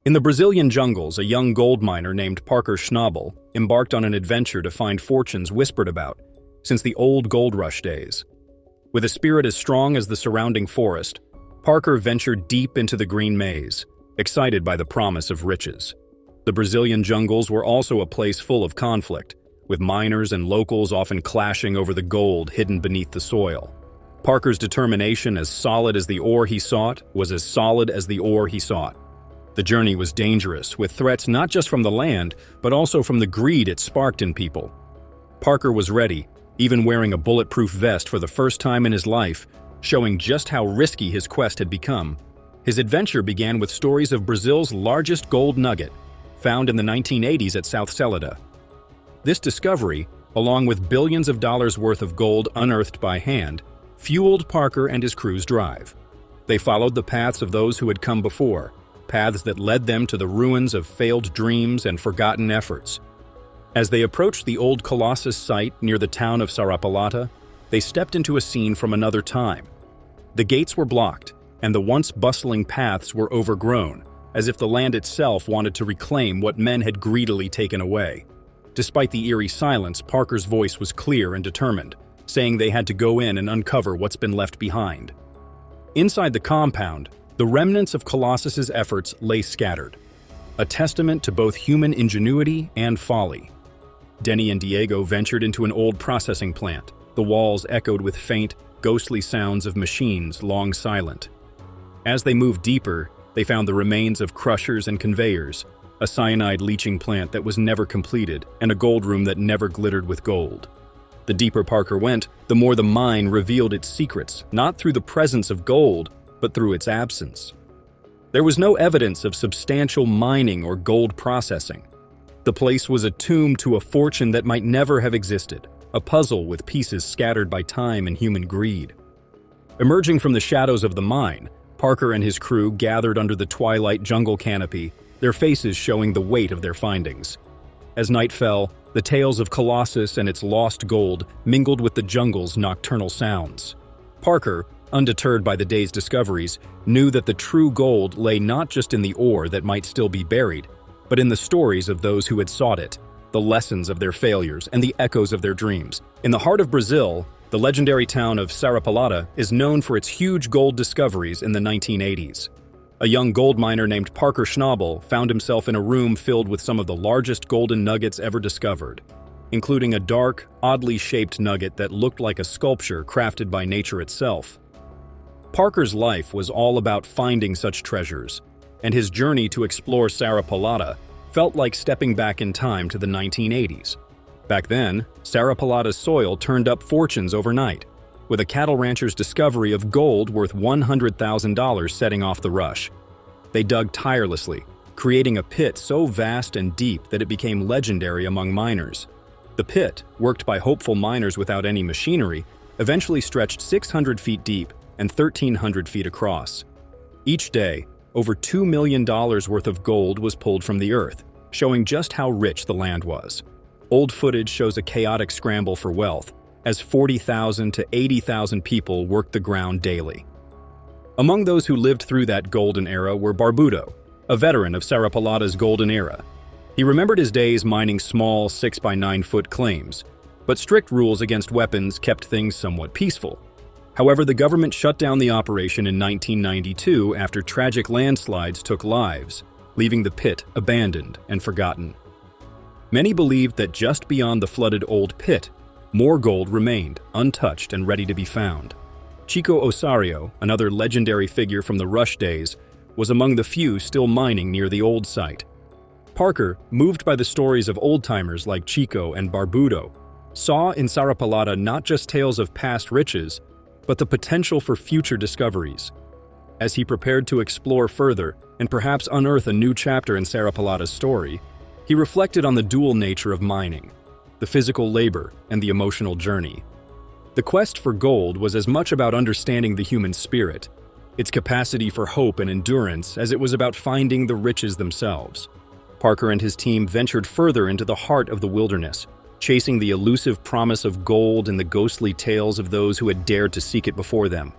In the Brazilian jungles, a young gold miner named Parker Schnabel embarked on an adventure to find fortunes whispered about since the old gold rush days. With a spirit as strong as the surrounding forest, Parker ventured deep into the green maze, excited by the promise of riches. The Brazilian jungles were also a place full of conflict, with miners and locals often clashing over the gold hidden beneath the soil. Parker's determination, as solid as the ore he sought, was as solid as the ore he sought. The journey was dangerous, with threats not just from the land, but also from the greed it sparked in people. Parker was ready, even wearing a bulletproof vest for the first time in his life, showing just how risky his quest had become. His adventure began with stories of Brazil's largest gold nugget, found in the 1980s at South Celida. This discovery, along with billions of dollars worth of gold unearthed by hand, fueled Parker and his crew's drive. They followed the paths of those who had come before, paths that led them to the ruins of failed dreams and forgotten efforts. As they approached the old Colossus site near the town of Sarapalata, they stepped into a scene from another time. The gates were blocked, and the once bustling paths were overgrown, as if the land itself wanted to reclaim what men had greedily taken away. Despite the eerie silence, Parker's voice was clear and determined, saying they had to go in and uncover what's been left behind. Inside the compound, the remnants of Colossus's efforts lay scattered, a testament to both human ingenuity and folly. Denny and Diego ventured into an old processing plant. The walls echoed with faint, ghostly sounds of machines long silent. As they moved deeper, they found the remains of crushers and conveyors, a cyanide leaching plant that was never completed, and a gold room that never glittered with gold. The deeper Parker went, the more the mine revealed its secrets, not through the presence of gold, but through its absence. There was no evidence of substantial mining or gold processing. The place was a tomb to a fortune that might never have existed, a puzzle with pieces scattered by time and human greed. Emerging from the shadows of the mine, Parker and his crew gathered under the twilight jungle canopy, their faces showing the weight of their findings. As night fell, the tales of Colossus and its lost gold mingled with the jungle's nocturnal sounds. Parker, undeterred by the day's discoveries, knew that the true gold lay not just in the ore that might still be buried, but in the stories of those who had sought it, the lessons of their failures, and the echoes of their dreams. In the heart of Brazil, the legendary town of Sarapalata is known for its huge gold discoveries in the 1980s. A young gold miner named Parker Schnabel found himself in a room filled with some of the largest golden nuggets ever discovered, including a dark, oddly shaped nugget that looked like a sculpture crafted by nature itself. Parker's life was all about finding such treasures, and his journey to explore Sarapalata felt like stepping back in time to the 1980s. Back then, Sarapalata's soil turned up fortunes overnight, with a cattle rancher's discovery of gold worth $100,000 setting off the rush. They dug tirelessly, creating a pit so vast and deep that it became legendary among miners. The pit, worked by hopeful miners without any machinery, eventually stretched 600 feet deep and 1,300 feet across. Each day, over $2 million worth of gold was pulled from the earth, showing just how rich the land was. Old footage shows a chaotic scramble for wealth, as 40,000 to 80,000 people worked the ground daily. Among those who lived through that golden era were Barbudo, a veteran of Sarapalata's golden era. He remembered his days mining small 6-by-9-foot claims, but strict rules against weapons kept things somewhat peaceful. However, the government shut down the operation in 1992 after tragic landslides took lives, leaving the pit abandoned and forgotten. Many believed that just beyond the flooded old pit, more gold remained, untouched and ready to be found. Chico Osario, another legendary figure from the rush days, was among the few still mining near the old site. Parker, moved by the stories of old-timers like Chico and Barbudo, saw in Sarapalata not just tales of past riches, but the potential for future discoveries. As he prepared to explore further and perhaps unearth a new chapter in Sarapalata's story, he reflected on the dual nature of mining, the physical labor and the emotional journey. The quest for gold was as much about understanding the human spirit, its capacity for hope and endurance, as it was about finding the riches themselves. Parker and his team ventured further into the heart of the wilderness, chasing the elusive promise of gold in the ghostly tales of those who had dared to seek it before them.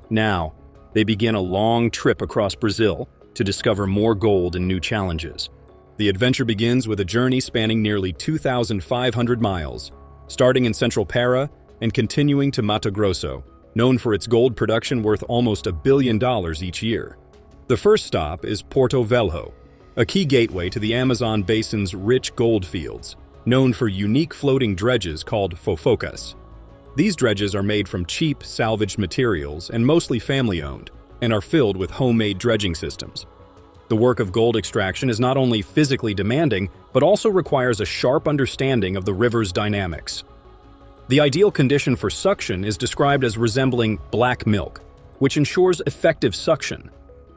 Now, they began a long trip across Brazil, to discover more gold and new challenges. The adventure begins with a journey spanning nearly 2,500 miles, starting in central Para and continuing to Mato Grosso, known for its gold production worth almost $1 billion each year. The first stop is Porto Velho, a key gateway to the Amazon basin's rich gold fields, known for unique floating dredges called fofocas. These dredges are made from cheap, salvaged materials and mostly family-owned, and are filled with homemade dredging systems. The work of gold extraction is not only physically demanding, but also requires a sharp understanding of the river's dynamics. The ideal condition for suction is described as resembling black milk, which ensures effective suction.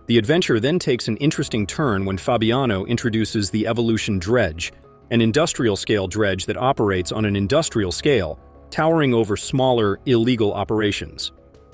The adventure then takes an interesting turn when Fabiano introduces the Evolution Dredge, an industrial-scale dredge that operates on an industrial scale, towering over smaller, illegal operations.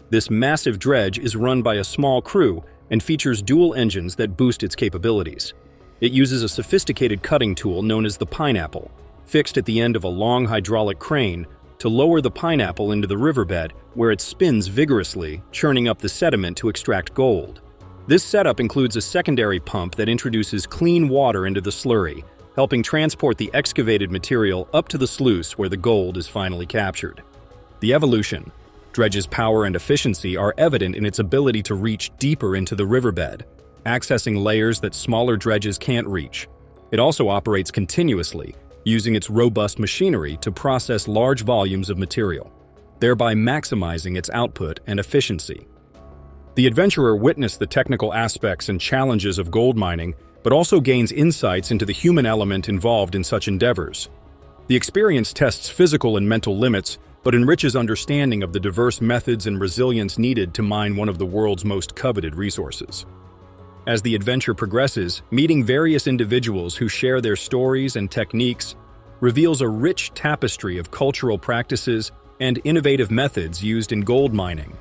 This massive dredge is run by a small crew and features dual engines that boost its capabilities. It uses a sophisticated cutting tool known as the pineapple, fixed at the end of a long hydraulic crane to lower the pineapple into the riverbed, where it spins vigorously, churning up the sediment to extract gold. This setup includes a secondary pump that introduces clean water into the slurry, helping transport the excavated material up to the sluice where the gold is finally captured. The Evolution Dredge's power and efficiency are evident in its ability to reach deeper into the riverbed, accessing layers that smaller dredges can't reach. It also operates continuously, using its robust machinery to process large volumes of material, thereby maximizing its output and efficiency. The adventurer witnessed the technical aspects and challenges of gold mining, but also gains insights into the human element involved in such endeavors. The experience tests physical and mental limits, but enriches understanding of the diverse methods and resilience needed to mine one of the world's most coveted resources. As the adventure progresses, meeting various individuals who share their stories and techniques reveals a rich tapestry of cultural practices and innovative methods used in gold mining.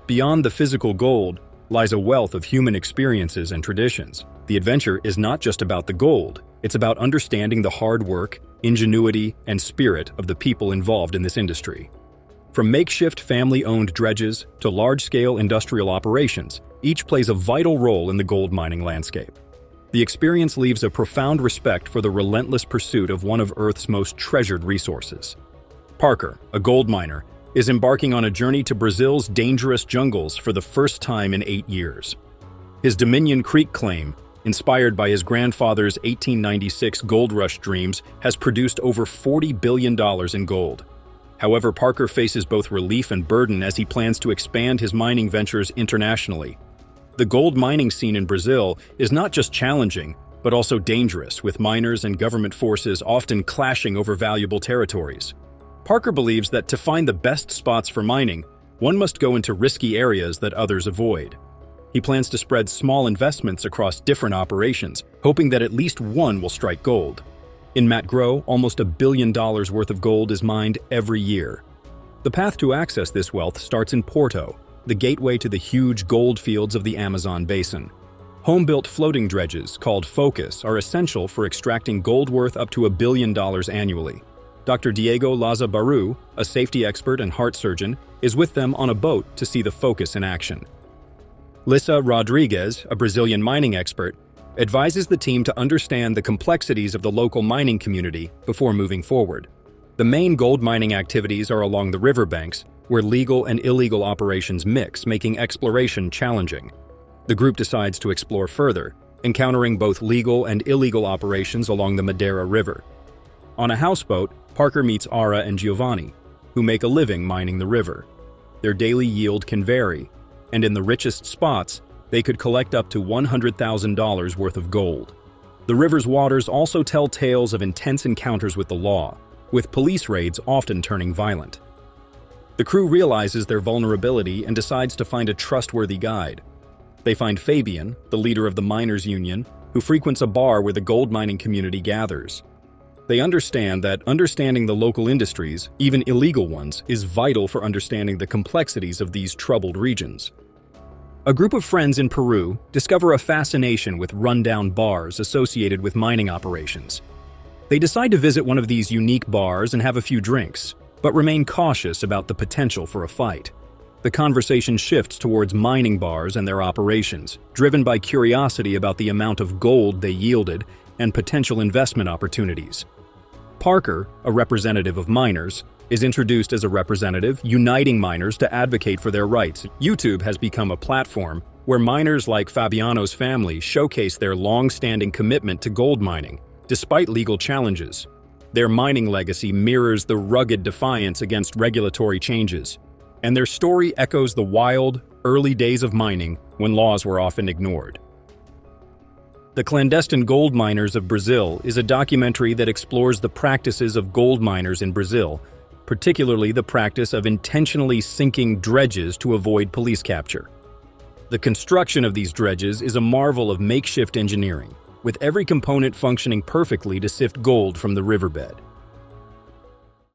Beyond the physical gold lies a wealth of human experiences and traditions. The adventure is not just about the gold, it's about understanding the hard work, ingenuity, and spirit of the people involved in this industry. From makeshift family-owned dredges to large-scale industrial operations, each plays a vital role in the gold mining landscape. The experience leaves a profound respect for the relentless pursuit of one of Earth's most treasured resources. Parker, a gold miner, is embarking on a journey to Brazil's dangerous jungles for the first time in 8 years. His Dominion Creek claim, inspired by his grandfather's 1896 gold rush dreams, has produced over $40 billion in gold. However, Parker faces both relief and burden as he plans to expand his mining ventures internationally. The gold mining scene in Brazil is not just challenging, but also dangerous, with miners and government forces often clashing over valuable territories. Parker believes that to find the best spots for mining, one must go into risky areas that others avoid. He plans to spread small investments across different operations, hoping that at least one will strike gold. In Mato Grosso, almost $1 billion worth of gold is mined every year. The path to access this wealth starts in Porto, the gateway to the huge gold fields of the Amazon basin. Home-built floating dredges, called focus, are essential for extracting gold worth up to $1 billion annually. Dr. Diego Laza Baru, a safety expert and heart surgeon, is with them on a boat to see the focus in action. Lissa Rodriguez, a Brazilian mining expert, advises the team to understand the complexities of the local mining community before moving forward. The main gold mining activities are along the riverbanks, where legal and illegal operations mix, making exploration challenging. The group decides to explore further, encountering both legal and illegal operations along the Madeira River. On a houseboat, Parker meets Ara and Giovanni, who make a living mining the river. Their daily yield can vary, and in the richest spots, they could collect up to $100,000 worth of gold. The river's waters also tell tales of intense encounters with the law, with police raids often turning violent. The crew realizes their vulnerability and decides to find a trustworthy guide. They find Fabian, the leader of the miners' union, who frequents a bar where the gold mining community gathers. They understand that understanding the local industries, even illegal ones, is vital for understanding the complexities of these troubled regions. A group of friends in Peru discover a fascination with rundown bars associated with mining operations. They decide to visit one of these unique bars and have a few drinks, but remain cautious about the potential for a fight. the conversation shifts towards mining bars and their operations, driven by curiosity about the amount of gold they yielded and potential investment opportunities. Parker, a representative of miners, is introduced as a representative, uniting miners to advocate for their rights. YouTube has become a platform where miners like Fabiano's family showcase their long-standing commitment to gold mining, despite legal challenges. Their mining legacy mirrors the rugged defiance against regulatory changes, and their story echoes the wild, early days of mining when laws were often ignored. The Clandestine Gold Miners of Brazil is a documentary that explores the practices of gold miners in Brazil, particularly the practice of intentionally sinking dredges to avoid police capture. The construction of these dredges is a marvel of makeshift engineering, with every component functioning perfectly to sift gold from the riverbed.